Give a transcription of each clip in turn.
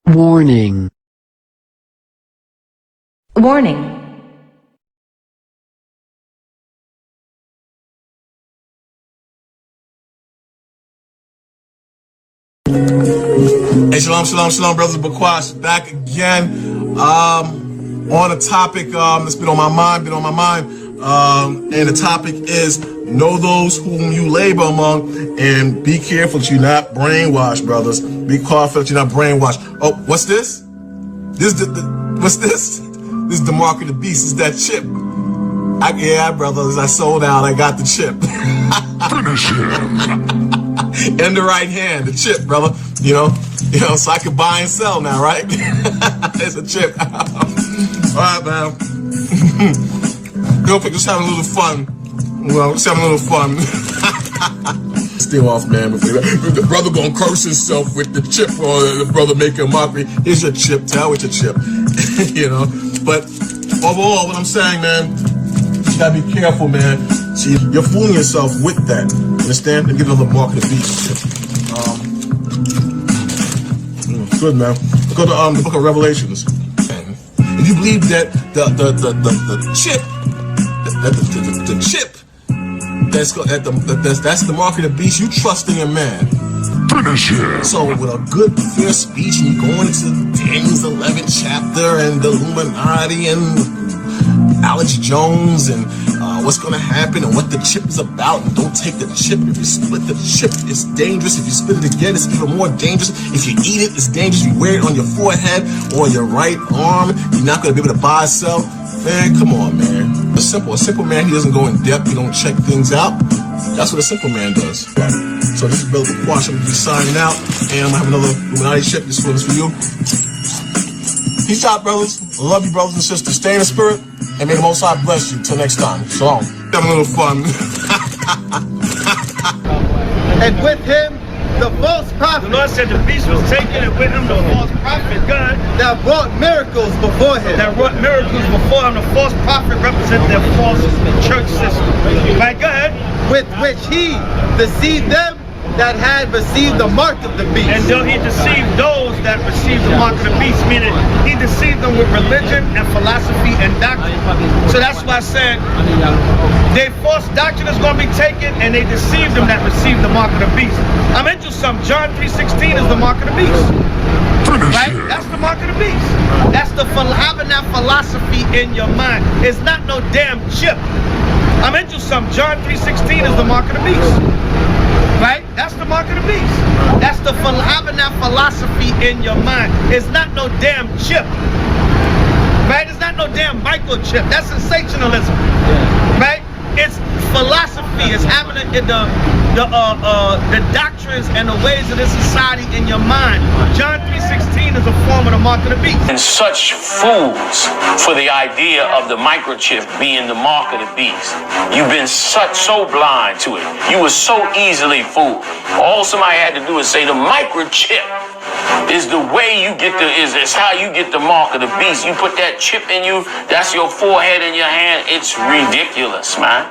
Warning. Warning. Hey, shalom, shalom, shalom, brothers. Bakwash back again on a topic that's been on my mind, and the topic is know those whom you labor among, and be careful that you're not brainwashed, brothers. Be careful that you're not brainwashed. Oh, what's this? What's this? This is the mark of the beast. Is that chip? Yeah, brothers, I sold out. I got the chip. Finish him. In the right hand, the chip, brother. You know, so I can buy and sell now, right? It's a chip. All right, man. Real quick, just having a little fun. Well, just having a little fun. Stay off, man. The brother gonna curse himself with the chip, or the brother making a mockery. Here's your chip. Tell with your chip. But overall, what I'm saying, man, you gotta be careful, man. See, you're fooling yourself with that. Understand? And get another mark of the beast. Good, man. Go to the book of Revelations. If you believe that the chip, the chip, that's the mark of the beast, you trusting in man. Finish him. So with a good fair speech, and you going into Daniel's 11th chapter and the Illuminati and Alex Jones and what's going to happen and what the chip is about, and don't take the chip. If you split the chip, it's dangerous. If you split it again, it's even more dangerous. If you eat it, it's dangerous. If you wear it on your forehead or your right arm, you're not going to be able to buy or sell. Man, come on, man. A simple man, he doesn't go in depth. He don't check things out. That's what a simple man does. So this is Biblical Quash. I'm going to be signing out, and I'm going to have another Illuminati chip. This one is for you. Peace out, brothers. I love you, brothers and sisters. Stay in the spirit, and may the Most High bless you. Till next time. Shalom. Having a little fun. And with him, the false prophet. The Lord said the beast was taken, and with him the false prophet, God, that brought miracles before him. that wrought miracles before him. The false prophet represented their false church system. Right, go ahead. With which he deceived them that had received the mark of the beast. And though he deceived those that received the mark of the beast, meaning he deceived them with religion and philosophy and doctrine. So that's why I said their false doctrine is going to be taken, and they deceived them that received the mark of the beast. I'm into some. John 3:16 is the mark of the beast. Right? That's the mark of the beast. That's the having that philosophy in your mind. It's not no damn chip. I'm into some. John 3:16 is the mark of the beast. Right? That's the mark of the beast. That's the having that philosophy in your mind. It's not no damn chip. Right? It's not no damn microchip. That's sensationalism. Right? It's philosophy. It's having the doctrines and the ways of this society in your mind. John 3:16 is a form of the mark of the beast. And such fools for the idea of the microchip being the mark of the beast. You've been so blind to it. You were so easily fooled. All somebody had to do is say the microchip is the way you get is how you get the mark of the beast. You put that chip in you, that's your forehead in your hand. It's ridiculous, man.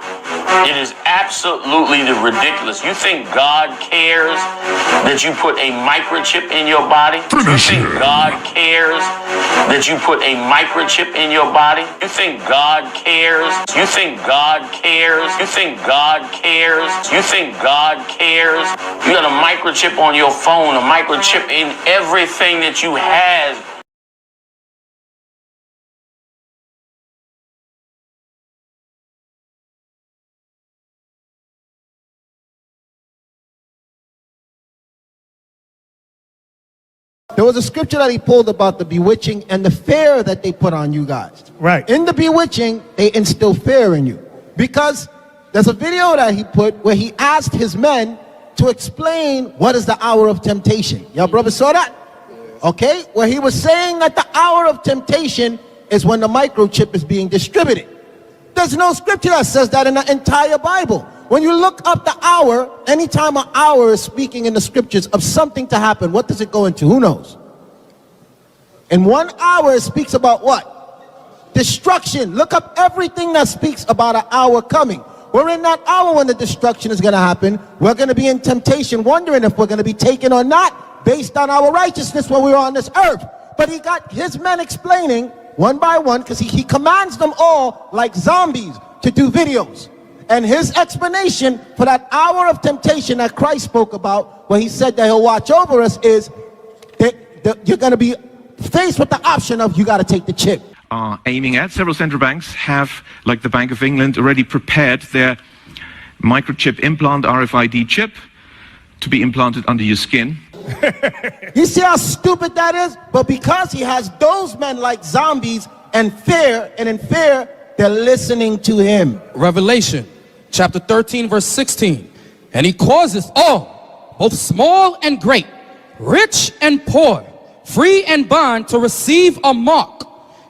It is absolutely ridiculous. You think God cares that you put a microchip in your body? You think God cares that you put a microchip in your body? You think God cares? You think God cares? You think God cares? You think God cares? You got a microchip on your phone, a microchip in everything that you have. There was a scripture that he pulled about the bewitching and the fear that they put on you guys. Right. In the bewitching, they instill fear in you. Because there's a video that he put where he asked his men to explain what is the hour of temptation. Y'all brothers saw that? Okay? Where he was saying that the hour of temptation is when the microchip is being distributed. There's no scripture that says that in the entire Bible. When you look up the hour, anytime an hour is speaking in the scriptures of something to happen, what does it go into? Who knows? In 1 hour, it speaks about what? Destruction. Look up everything that speaks about an hour coming. We're in that hour when the destruction is going to happen. We're going to be in temptation, wondering if we're going to be taken or not. based on our righteousness when we were on this earth. But he got his men explaining one by one, because he commands them all like zombies to do videos. And his explanation for that hour of temptation that Christ spoke about, when he said that he'll watch over us, is that you're going to be faced with the option of you got to take the chip. Aiming at. Several central banks have, like the Bank of England, already prepared their microchip implant, RFID chip, to be implanted under your skin. You see how stupid that is? But because he has those men like zombies and in fear, they're listening to him. Revelation chapter 13 verse 16. And he causes all, both small and great, rich and poor, free and bond, to receive a mark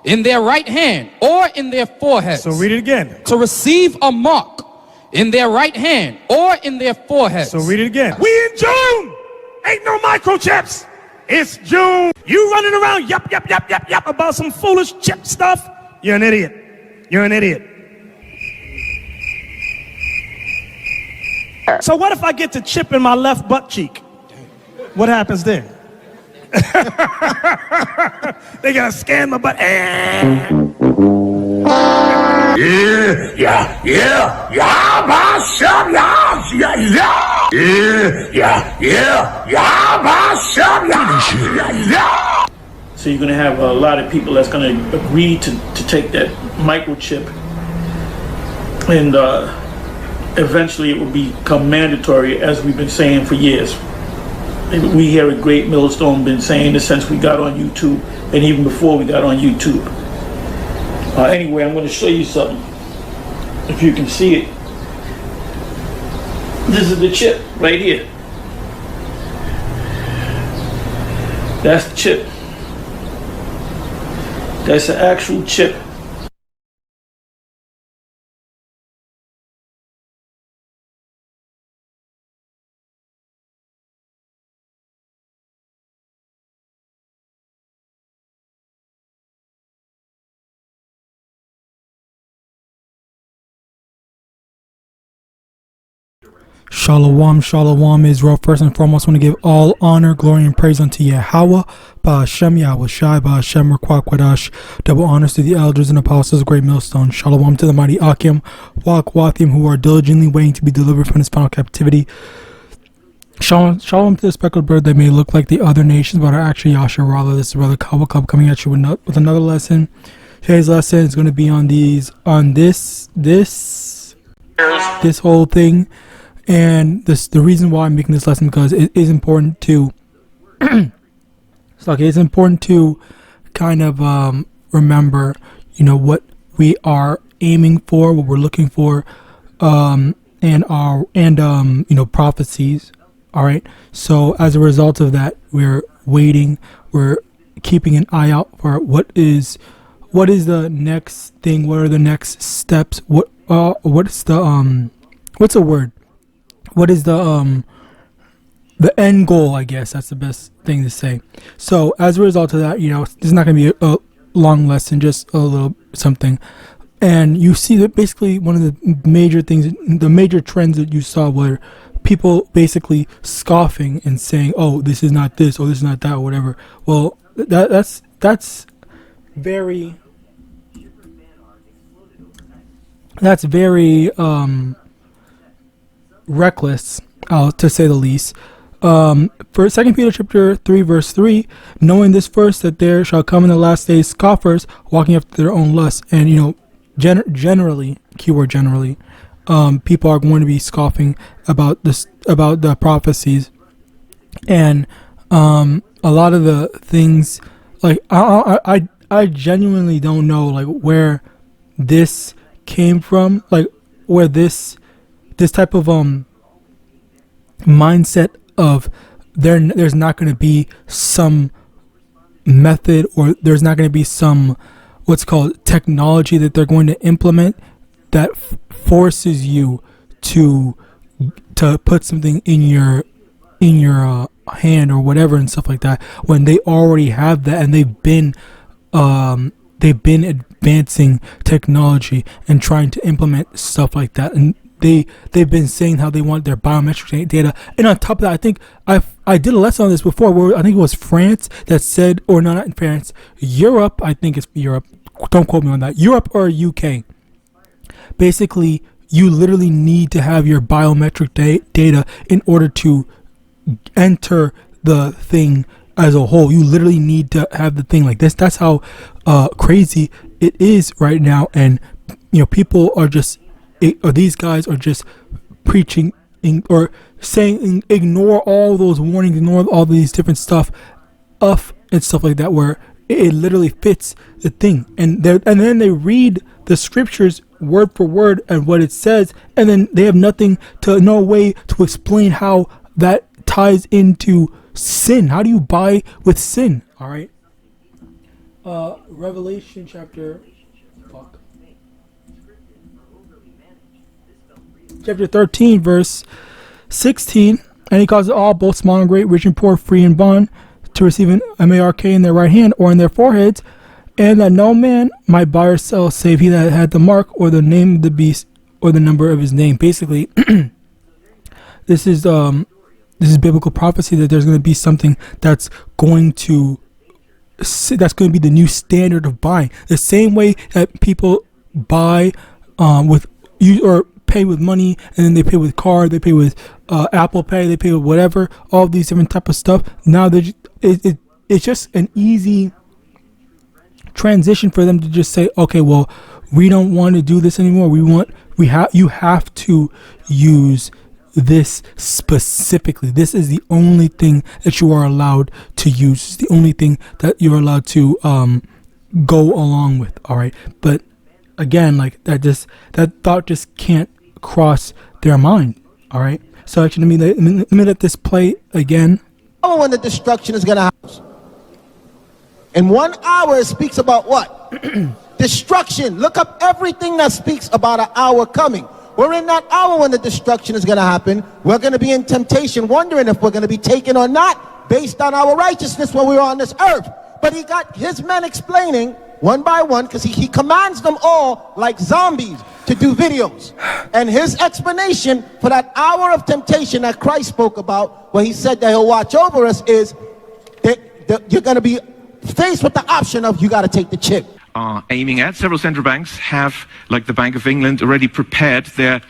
in their right hand or in their foreheads. So read it again. To receive a mark in their right hand or in their foreheads. So read it again. We in June! Ain't no microchips! It's June! You running around yap about some foolish chip stuff? You're an idiot. You're an idiot. So what if I get to chip in my left butt cheek? What happens there? They gotta scan my butt. So you're going to have a lot of people that's going to agree to take that microchip, and eventually it will become mandatory, as we've been saying for years. We here at Great Millstone been saying this since we got on YouTube, and even before we got on YouTube. Anyway, I'm going to show you something, if you can see it. This is the chip right here. That's the chip. That's the actual chip. Shalom, shalom, Israel. First and foremost, I want to give all honor, glory, and praise unto Yahawah, Ba'ashem, YAHAWASHI, Ba'ashem, Rakwakwadah. Double honors to the elders and apostles of Great Millstone. Shalom to the mighty Akim, Wakwathium, who are diligently waiting to be delivered from this final captivity. Shalom to the speckled bird that may look like the other nations, but are actually Yasharallah. This is Brother Kawakab coming at you with another lesson. Today's lesson is going to be on this whole thing. And the reason why I'm making this lesson, because it is important to it's important to kind of remember, what we are aiming for, what we're looking for, and prophecies. All right. So as a result of that, we're waiting. We're keeping an eye out for what is the next thing. What are the next steps? What's a word? What is the end goal? I guess that's the best thing to say. So as a result of that, this is not going to be a long lesson, just a little something. And you see that basically one of the major things, the major trends that you saw were people basically scoffing and saying, "Oh, this is not this, or this is not that, or whatever." Well, that's very reckless, to say the least. For 2 Peter chapter 3 verse 3, knowing this first, that there shall come in the last days scoffers, walking after their own lusts. And generally, keyword generally, people are going to be scoffing about the prophecies, and a lot of the things, like I genuinely don't know like where this came from, like where this type of mindset of there's not going to be some method, or there's not going to be some what's called technology that they're going to implement that forces you to put something in your hand or whatever and stuff like that, when they already have that, and they've been advancing technology and trying to implement stuff like that. And they've been saying how they want their biometric data, and on top of that, I think I did a lesson on this before where I think it was France that said, or no, not in France, Europe, I think it's Europe, don't quote me on that, Europe or UK. Basically, you literally need to have your biometric data in order to enter the thing as a whole. You literally need to have the thing like this. That's how crazy it is right now. And people are just, or these guys are just preaching or saying ignore all those warnings, ignore all these different stuff and stuff like that, where it literally fits the thing. And then they read the scriptures word for word and what it says, and then they have no way to explain how that ties into sin. How do you buy with sin? All right. Revelation chapter 13 verse 16, and he causes all, both small and great, rich and poor, free and bond, to receive an mark in their right hand or in their foreheads, and that no man might buy or sell save he that had the mark or the name of the beast or the number of his name. Basically, this is biblical prophecy that there's going to be something that's going to be the new standard of buying. The same way that people buy with you or pay with money, and then they pay with card, they pay with Apple Pay, they pay with whatever, all these different type of stuff. Now it's just an easy transition for them to just say, okay, well, we don't want to do this anymore. You have to use this specifically. This is the only thing that you are allowed to use. It's the only thing that you're allowed to go along with. All right, but again, like that thought just can't cross their mind. All right, so actually let me let this play again. When the destruction is gonna happen. In 1 hour, it speaks about what? Destruction. Look up everything that speaks about an hour coming. We're in that hour when the destruction is going to happen. We're going to be in temptation, wondering if we're going to be taken or not, based on our righteousness when we're on this earth. But he got his men explaining one by one, because he commands them all like zombies to do videos. And his explanation for that hour of temptation that Christ spoke about, where he said that he'll watch over us, is that you're going to be faced with the option of you got to take the chip. Aiming at. Several central banks have, like the Bank of England, already prepared their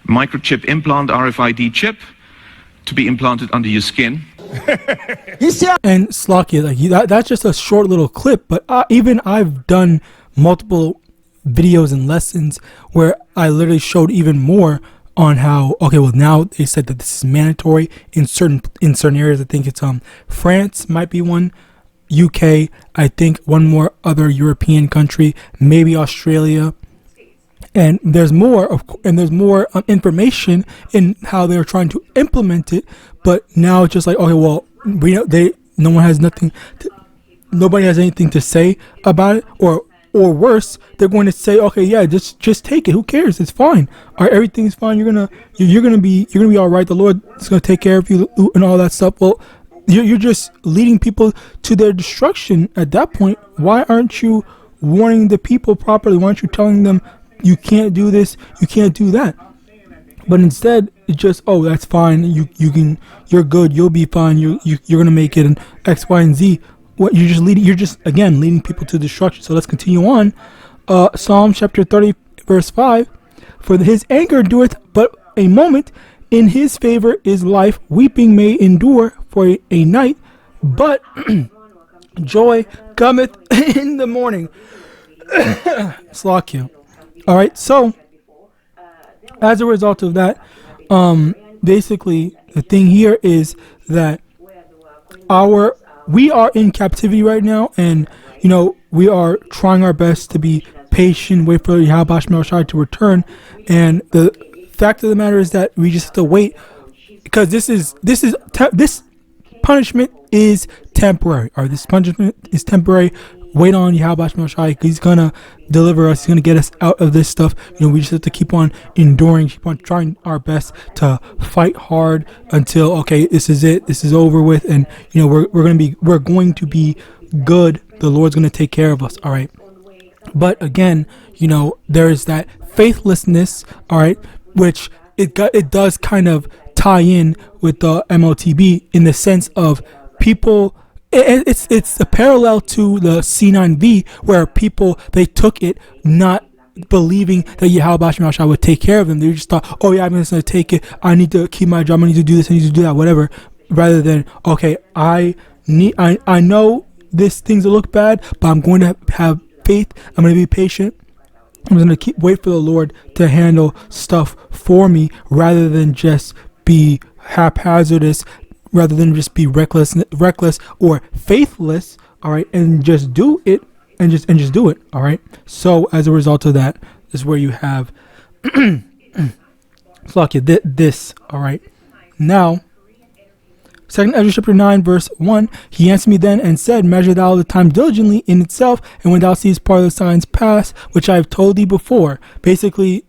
microchip implant RFID chip to be implanted under your skin. And Slakia, that's just a short little clip, but even I've done multiple videos and lessons where I literally showed even more on how, okay, well, now they said that this is mandatory in certain areas. I think it's France might be one, UK, I think one more other European country, maybe Australia, and there's more information in how they're trying to implement it. But now it's just like, okay, well, nobody has anything to say about it, or worse, they're going to say, okay, yeah, just take it. Who cares? It's fine. All right, everything's fine. You're gonna be all right. The Lord is gonna take care of you and all that stuff. Well, you're just leading people to their destruction at that point. Why aren't you warning the people properly? Why aren't you telling them you can't do this, you can't do that? But instead, it's just, oh, that's fine. You're good. You'll be fine. You're gonna make it. And X, Y, and Z. What you're just again leading people to destruction. So let's continue on. Psalm chapter 30 verse 5. For his anger endureth but a moment. In his favor is life. Weeping may endure for a night, but joy cometh in the morning. Slakia. All right. So as a result of that, basically the thing here is that we are in captivity right now, and we are trying our best to be patient, wait for YAHAWAH to return. And the fact of the matter is that we just have to wait, because this punishment is temporary. Or this punishment is temporary. Wait on YAHAWAH. He's gonna deliver us. He's gonna get us out of this stuff. We just have to keep on enduring, keep on trying our best to fight hard until, okay, this is it. This is over with, and we're going to be good. The Lord's gonna take care of us. All right. But again, there is that faithlessness. All right, which it does kind of tie in with the MOTB in the sense of people. It's a parallel to the C9V where people, they took it not believing that YAHAWAH would take care of them. They just thought, oh yeah, I'm just going to take it. I need to keep my job. I need to do this. I need to do that, whatever. Rather than, okay, I know this things will look bad, but I'm going to have faith. I'm going to be patient. I'm going to wait for the Lord to handle stuff for me rather than just be haphazardous, rather than just be reckless or faithless, all right, and just do it and just do it, all right. So as a result of that is where you have this, all right. Now, 2 Ezra chapter 9 verse 1, he answered me then and said, measure thou the time diligently in itself, and when thou seest part of the signs pass, which I have told thee before. Basically,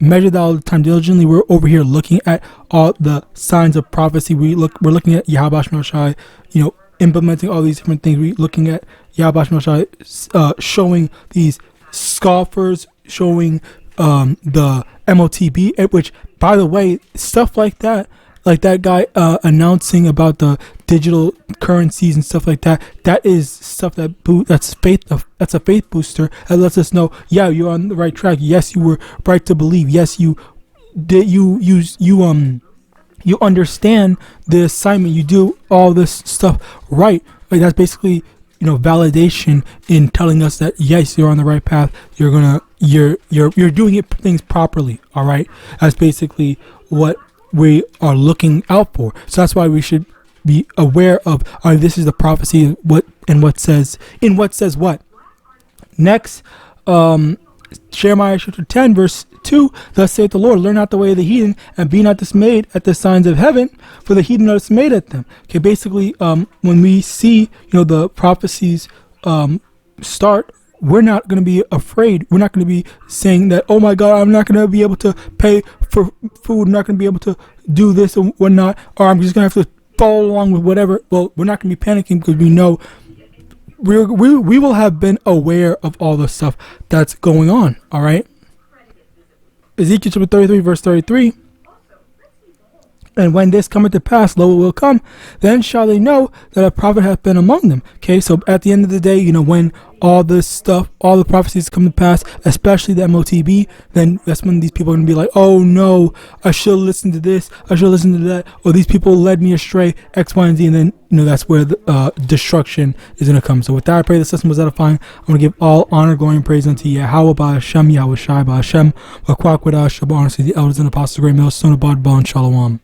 measure thou the time diligently. We're over here looking at all the signs of prophecy. We're looking at YAHAWASHI, implementing all these different things. We're looking at YAHAWASHI showing these scoffers, showing the MOTB, which, by the way, stuff like that guy announcing about the digital currencies and stuff like that, that is stuff that's a faith booster that lets us know, yeah, you're on the right track. Yes, you were right to believe. Yes, you understand the assignment. You do all this stuff right. Like, that's basically validation in telling us that yes, you're on the right path. You're doing things properly. All right, that's basically what we are looking out for. So that's why we should be aware of this is the prophecy, what says what. Next, Jeremiah chapter 10 verse 2, thus saith the Lord, learn not the way of the heathen, and be not dismayed at the signs of heaven, for the heathen are dismayed at them. Okay, basically, when we see the prophecies start, we're not going to be afraid. We're not going to be saying that, oh my God, I'm not going to be able to pay for food. I'm not going to be able to do this and whatnot, or I'm just going to have to follow along with whatever. Well, we're not going to be panicking because we know we will have been aware of all the stuff that's going on. All right. Ezekiel chapter 33 verse 33. And when this cometh to pass, lo, it will come, then shall they know that a prophet hath been among them. Okay, so at the end of the day, when all this stuff, all the prophecies come to pass, especially the MOTB, then that's when these people are going to be like, oh no, I should listen to this, I should listen to that, or these people led me astray, X, Y, and Z, and then, that's where the destruction is going to come. So with that, I pray this lesson was edifying. I'm going to give all honor, glory, and praise unto Yahawah, Ba'ashem, Yahawashi, Ba'ashem, Wakwak, Wadash, Shabbat, honor to the elders and apostles, great millstone, Abad, Bon, Shalom.